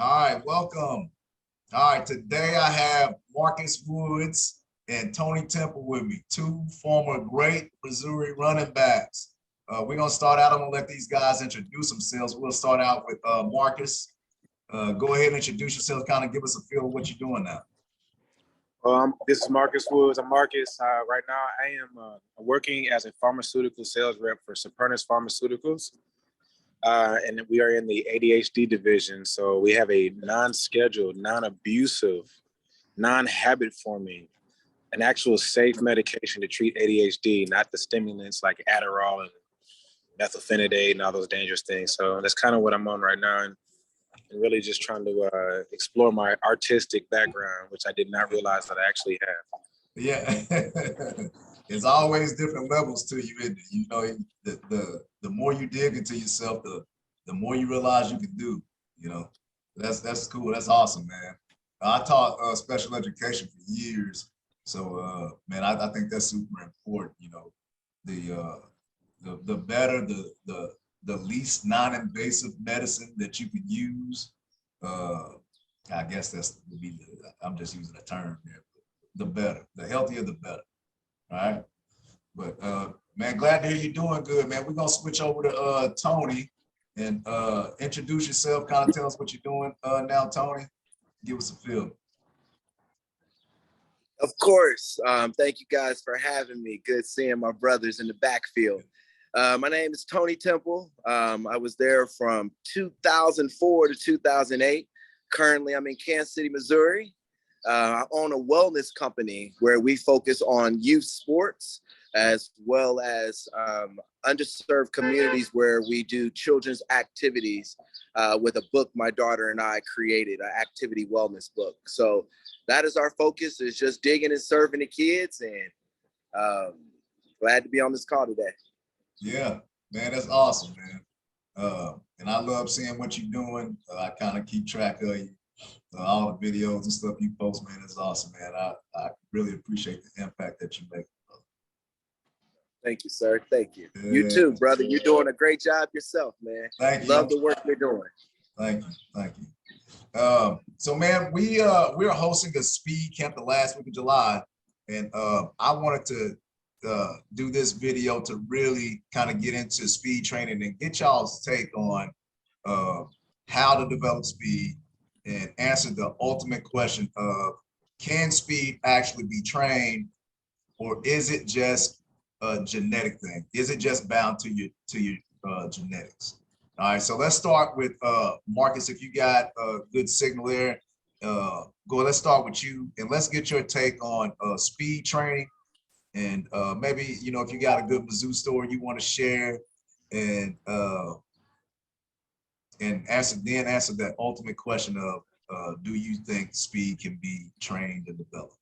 All right, welcome. All right, today I have Marcus Woods and Tony Temple with me, two former great Missouri running backs. We're gonna start out. I'm gonna let these guys introduce themselves. We'll start out with Marcus. Go ahead and introduce yourself. Kind of give us a feel of what you're doing now. This is Marcus Woods. I'm Marcus. Right now, I am working as a pharmaceutical sales rep for Supernus Pharmaceuticals. And we are in the ADHD division. So we have a non-scheduled, non-abusive, non-habit forming, an actual safe medication to treat ADHD, not the stimulants like Adderall and methylphenidate and all those dangerous things. So that's kind of what I'm on right now. And really just trying to explore my artistic background, which I did not realize that I actually have. Yeah, it's always different levels to you, isn't it? You know, the more you dig into yourself, the more you realize you can do. You know, that's cool. That's awesome, man. I taught special education for years, so man, I think that's super important. You know, the better the least non-invasive medicine that you can use. I guess that's would be I'm just using a term here. The better, the healthier, the better. All right. But man, glad to hear you doing good, man. We're gonna switch over to Tony and introduce yourself, kind of tell us what you're doing now, Tony. Give us a feel. Of course. Thank you guys for having me. Good seeing my brothers in the backfield. My name is Tony Temple. I was there from 2004 to 2008. Currently, I'm in Kansas City, Missouri. I own a wellness company where we focus on youth sports as well as underserved communities where we do children's activities with a book my daughter and I created, an activity wellness book. So that is our focus, is just digging and serving the kids, and glad to be on this call today. Yeah, man, that's awesome, man. And I love seeing what you're doing. I kind of keep track of you. All the videos and stuff you post, man, is awesome, man. I really appreciate the impact that you make. Thank you, sir. Thank you. Yeah. You too, brother. You're doing a great job yourself, man. Thank you. Love the work you're doing. Thank you. Thank you. So, man, we're hosting a speed camp the last week of July, and I wanted to do this video to really kind of get into speed training and get y'all's take on how to develop speed and answer the ultimate question of, can speed actually be trained, or is it just a genetic thing? Is it just bound to your genetics? All right, so let's start with Marcus. If you got a good signal there, let's start with you, and let's get your take on speed training, and maybe, you know, if you got a good Mizzou story you want to share, and answer that ultimate question of, do you think speed can be trained and developed?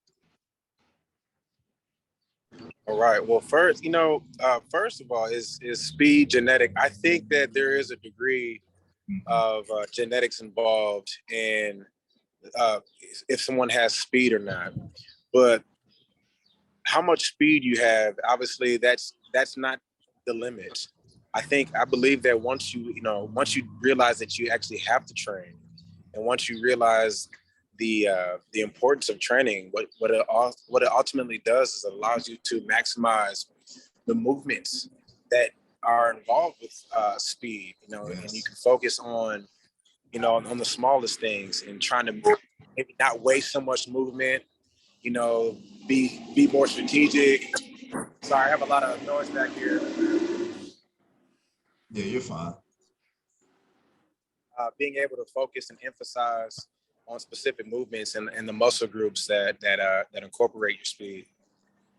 All right. Well, first of all, is speed genetic? I think that there is a degree of genetics involved in if someone has speed or not. But how much speed you have, obviously, that's not the limit. I believe that once you realize that you actually have to train, and once you realize the importance of training, what it ultimately does is it allows you to maximize the movements that are involved with speed, Yes. And you can focus on, on the smallest things and trying to maybe not waste so much movement, be more strategic. Sorry, I have a lot of noise back here. Yeah, you're fine. Being able to focus and emphasize on specific movements and the muscle groups that incorporate your speed.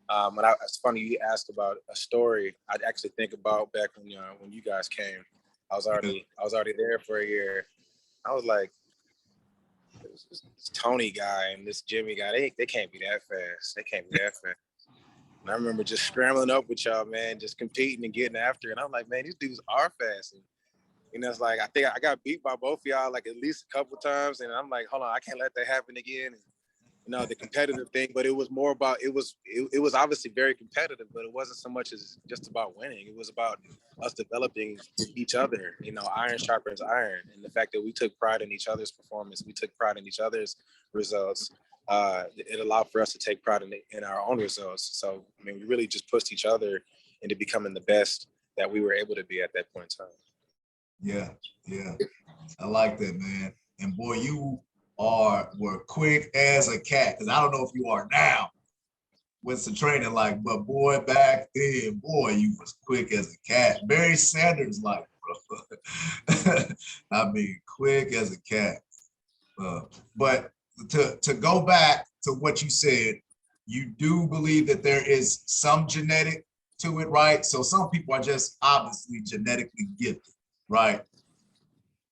It's funny you asked about a story. I'd actually think about back when you guys came. I was already there for a year. I was like, this Tony guy and this Jimmy guy, they can't be that fast. They can't be that fast. And I remember just scrambling up with y'all, man, just competing and getting after it. And I'm like, man, these dudes are fast. And it's like, I think I got beat by both of y'all like at least a couple of times. And I'm like, hold on, I can't let that happen again. the competitive thing, but it was more about, it was obviously very competitive, but it wasn't so much as just about winning. It was about us developing each other, iron sharpens iron. And the fact that we took pride in each other's performance, we took pride in each other's results. It allowed for us to take pride in our own results. So, I mean, we really just pushed each other into becoming the best that we were able to be at that point in time. Yeah. I like that, man. And boy, you were quick as a cat, because I don't know if you are now with the training, but boy, back then, boy, you was quick as a cat. Barry Sanders, bro. I mean, quick as a cat. But to go back to what you said, you do believe that there is some genetic to it, right? So some people are just obviously genetically gifted, right?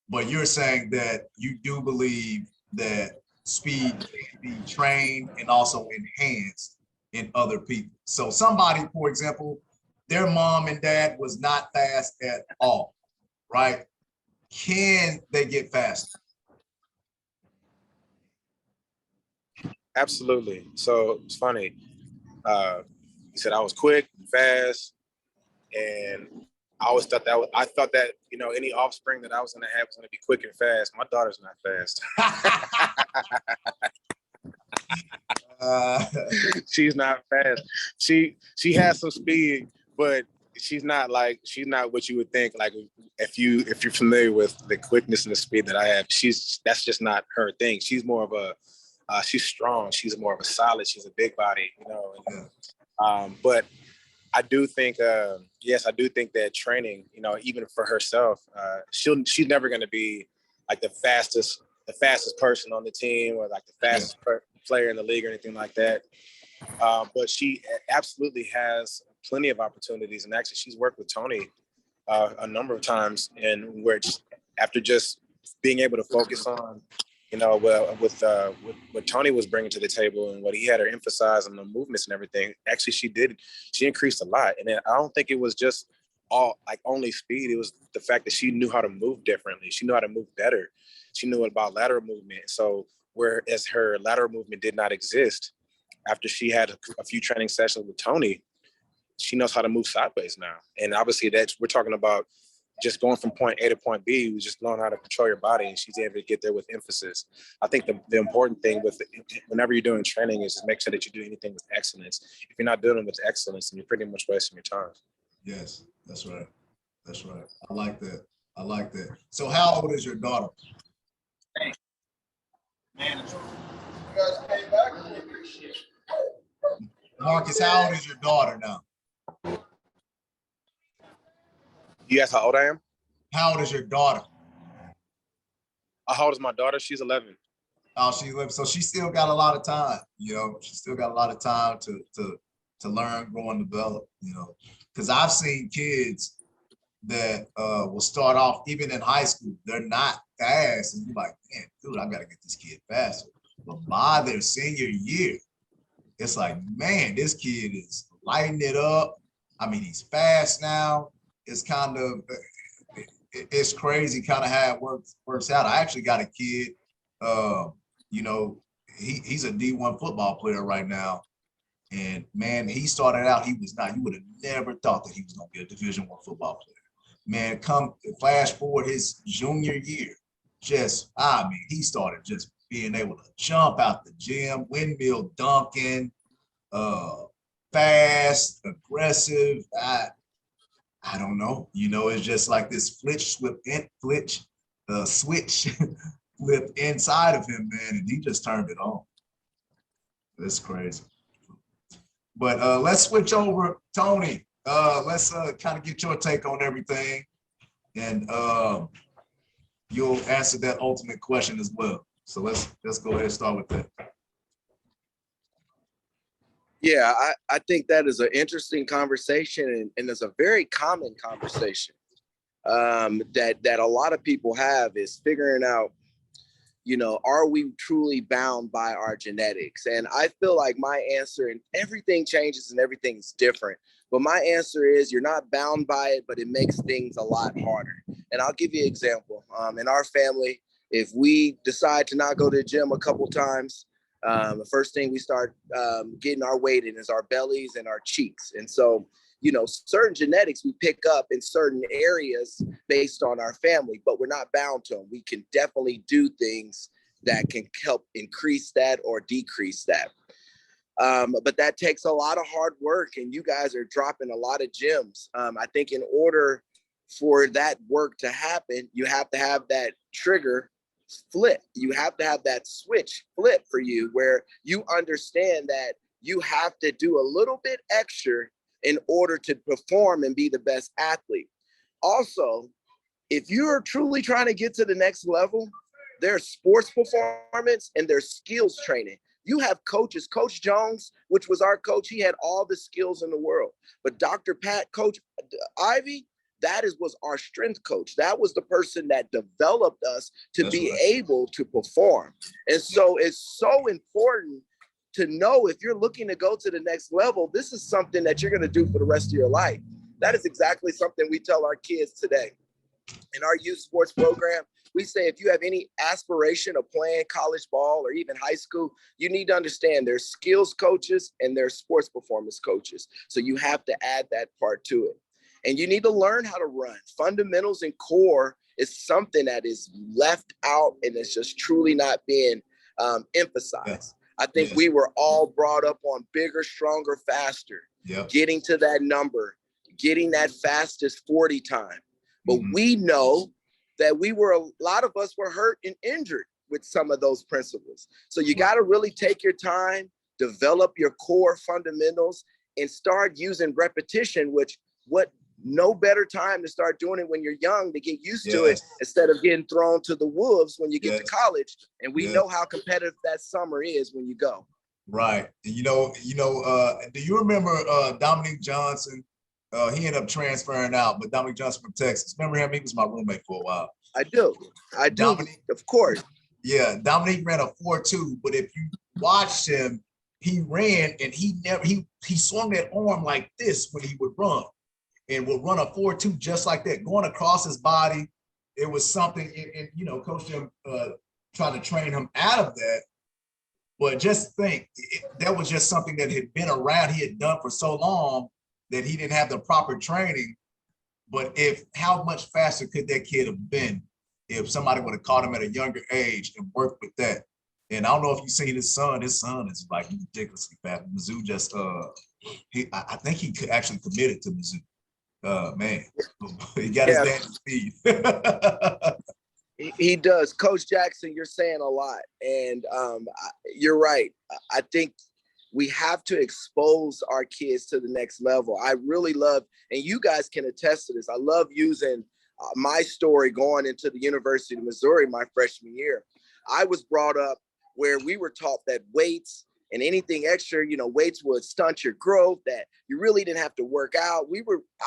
But you're saying that you do believe that speed can be trained and also enhanced in other people. So somebody, for example, their mom and dad was not fast at all, right? Can they get faster? Absolutely. So it's funny. You said I was quick, fast, and I always thought that any offspring that I was going to have was going to be quick and fast. My daughter's not fast. She's not fast. She has some speed, but she's not what you would think. Like if you're familiar with the quickness and the speed that I have, that's just not her thing. She's more of a she's strong. She's more of a solid. She's a big body, but I do think, yes, I do think that training, even for herself, she's never going to be like the fastest person on the team or like the fastest player in the league or anything like that. But she absolutely has plenty of opportunities. And actually, she's worked with Tony a number of times, and where after just being able to focus on, with what Tony was bringing to the table and what he had her emphasize on the movements and everything, actually she increased a lot. And then I don't think it was just only speed. It was the fact that she knew how to move differently. She knew how to move better. She knew about lateral movement. So whereas her lateral movement did not exist, after she had a few training sessions with Tony, she knows how to move sideways now. And obviously we're talking about just going from point A to point B, was just knowing how to control your body, and she's able to get there with emphasis. I think the important thing whenever you're doing training is just make sure that you do anything with excellence. If you're not doing it with excellence, then you're pretty much wasting your time. Yes, that's right. That's right. I like that. So how old is your daughter? Man, you guys came back. Marcus, how old is your daughter now? You asked how old I am? How old is your daughter? How old is my daughter? She's 11. Oh, she's 11. So she still got a lot of time, she still got a lot of time to learn, grow, and develop, because I've seen kids that will start off even in high school. They're not fast. And you're like, man, dude, I got to get this kid faster. But by their senior year, it's like, man, this kid is lighting it up. I mean, he's fast now. It's kind of, it's crazy kind of how it works out. I actually got a kid, he's a D1 football player right now. And man, he started out, you would have never thought that he was going to be a Division I football player. Man, flash forward his junior year, he started just being able to jump out the gym, windmill dunking, fast, aggressive. I don't know. It's just like this switch flip inside of him, man, and he just turned it on. That's crazy. But let's switch over, Tony. Let's kind of get your take on everything, and you'll answer that ultimate question as well. So let's go ahead and start with that. Yeah, I think that is an interesting conversation, and it's a very common conversation that a lot of people have, is figuring out, are we truly bound by our genetics? And I feel like my answer, and everything changes and everything's different, but my answer is you're not bound by it, but it makes things a lot harder. And I'll give you an example. In our family, if we decide to not go to the gym a couple times, The first thing we start getting our weight in is our bellies and our cheeks. And so, you know, certain genetics we pick up in certain areas based on our family, but we're not bound to them. We can definitely do things that can help increase that or decrease that. But that takes a lot of hard work, and you guys are dropping a lot of gems. I think in order for that work to happen, you have to have that trigger flip. You have to have that switch flip for you, where you understand that you have to do a little bit extra in order to perform and be the best athlete. Also, if you're truly trying to get to the next level, there's sports performance and there's skills training. You have coaches. Coach Jones, which was our coach, he had all the skills in the world. But Dr. Pat, Coach Ivy, was our strength coach. That was the person that developed us to be able to perform. And so it's so important to know, if you're looking to go to the next level, this is something that you're going to do for the rest of your life. That is exactly something we tell our kids today. In our youth sports program, we say, if you have any aspiration of playing college ball or even high school, you need to understand there's skills coaches and there's sports performance coaches. So you have to add that part to it. And you need to learn how to run. Fundamentals and core is something that is left out and it's just truly not being emphasized. Yes. I think we were all brought up on bigger, stronger, faster, getting to that number, getting that fastest 40 time. But we know that a lot of us were hurt and injured with some of those principles. So you got to really take your time, develop your core fundamentals, and start using repetition, no better time to start doing it when you're young, to get used to it, instead of getting thrown to the wolves when you get to college. And we know how competitive that summer is when you go. Right. And do you remember Dominique Johnson? He ended up transferring out, but Dominique Johnson from Texas. Remember him? He was my roommate for a while. I do. Dominique, of course. Yeah, Dominique ran a 4.2, but if you watched him, he ran and he swung that arm like this when he would run, and would run a 4.2 just like that, going across his body. It was something, and Coach Jim tried to train him out of that. But just think, that was just something that had been around, he had done for so long that he didn't have the proper training. But how much faster could that kid have been if somebody would have caught him at a younger age and worked with that? And I don't know if you see his son is like ridiculously fast. Mizzou just, I think he could actually committed to Mizzou. Man, he got his dad speed. He does. Coach Jackson, you're saying a lot. And you're right. I think we have to expose our kids to the next level. I really love, and you guys can attest to this, I love using my story going into the University of Missouri my freshman year. I was brought up where we were taught that weights and anything extra, weights would stunt your growth, that you really didn't have to work out.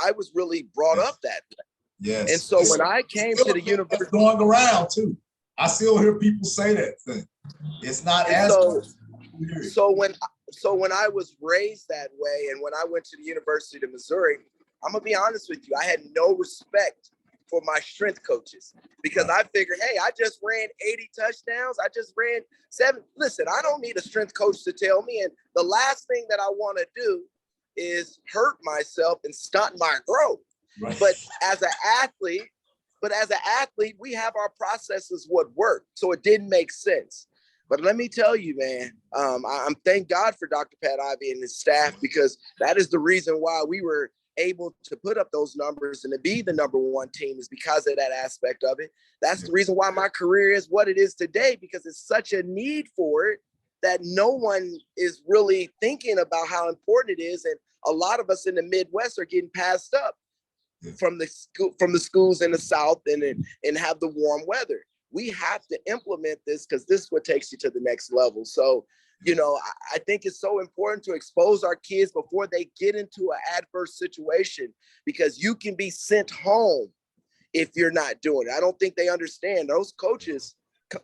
I was really brought up that way. Yes. And so when I came to the university, going around too, I still hear people say that thing. It's not as so when I was raised that way, and when I went to the University of Missouri, I'm gonna be honest with you, I had no respect for my strength coaches, because I figured, hey, I just ran 80 touchdowns. I just ran 7. Listen, I don't need a strength coach to tell me. And the last thing that I want to do is hurt myself and stunt my growth. Right. But as an athlete, we have our processes what work. So it didn't make sense. But let me tell you, man, I'm thank God for Dr. Pat Ivy and his staff, because that is the reason why we were able to put up those numbers and to be the #1 team, is because of that aspect of it. That's the reason why my career is what it is today, because it's such a need for it that no one is really thinking about how important it is. And a lot of us in the Midwest are getting passed up from the schools in the South and have the warm weather. We have to implement this, because this is what takes you to the next level. So, I think it's so important to expose our kids before they get into an adverse situation, because you can be sent home if you're not doing it. I don't think they understand. Those coaches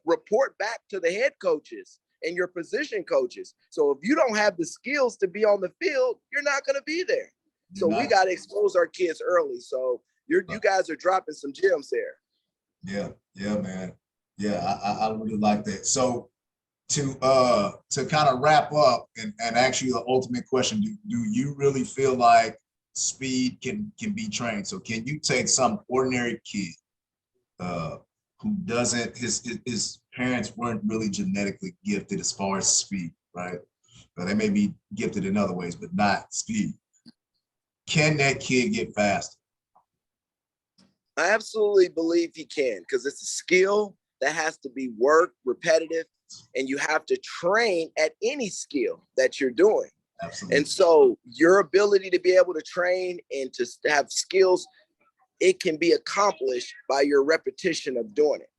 report back to the head coaches and your position coaches. So if you don't have the skills to be on the field, you're not going to be there. So we got to expose our kids early. So you guys are dropping some gems there. Yeah, man. Yeah, I really like that. So to kind of wrap up and ask you the ultimate question, do you really feel like speed can be trained? So can you take some ordinary kid who doesn't, his parents weren't really genetically gifted as far as speed, right? But they may be gifted in other ways, but not speed. Can that kid get faster? I absolutely believe he can, because it's a skill that has to be worked, repetitive, and you have to train at any skill that you're doing. Absolutely. And so your ability to be able to train and to have skills, it can be accomplished by your repetition of doing it.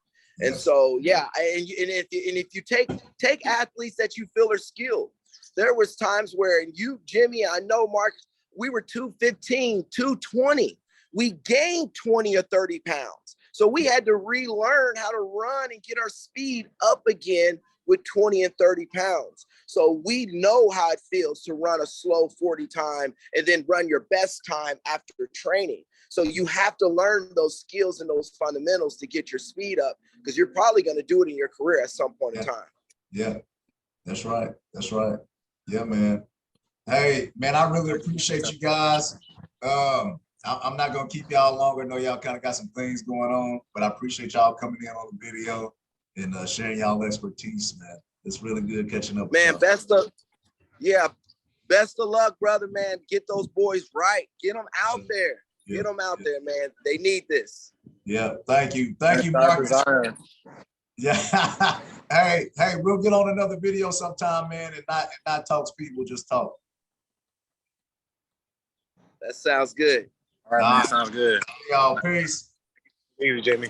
And so, yeah, and if you take athletes that you feel are skilled, there was times where you, Jimmy, I know, Mark, we were 215, 220. We gained 20 or 30 pounds. So we had to relearn how to run and get our speed up again with 20 and 30 pounds. So we know how it feels to run a slow 40 time and then run your best time after training. So you have to learn those skills and those fundamentals to get your speed up, because you're probably going to do it in your career at some point in time. Yeah, that's right. That's right. Yeah, man. Hey, man, I really appreciate you guys. I'm not going to keep y'all longer. I know y'all kind of got some things going on, but I appreciate y'all coming in on the video and sharing y'all expertise, man. It's really good catching up. Man, best of luck, brother, man. Get those boys right. Get them out there. Get them out there, man. They need this. Yeah, thank you. Thank you, Marcus. Yeah. hey, we'll get on another video sometime, man, and not talk speed. We'll just talk. That sounds good. All right, man. Sounds good. Y'all, peace. Easy, Jamie.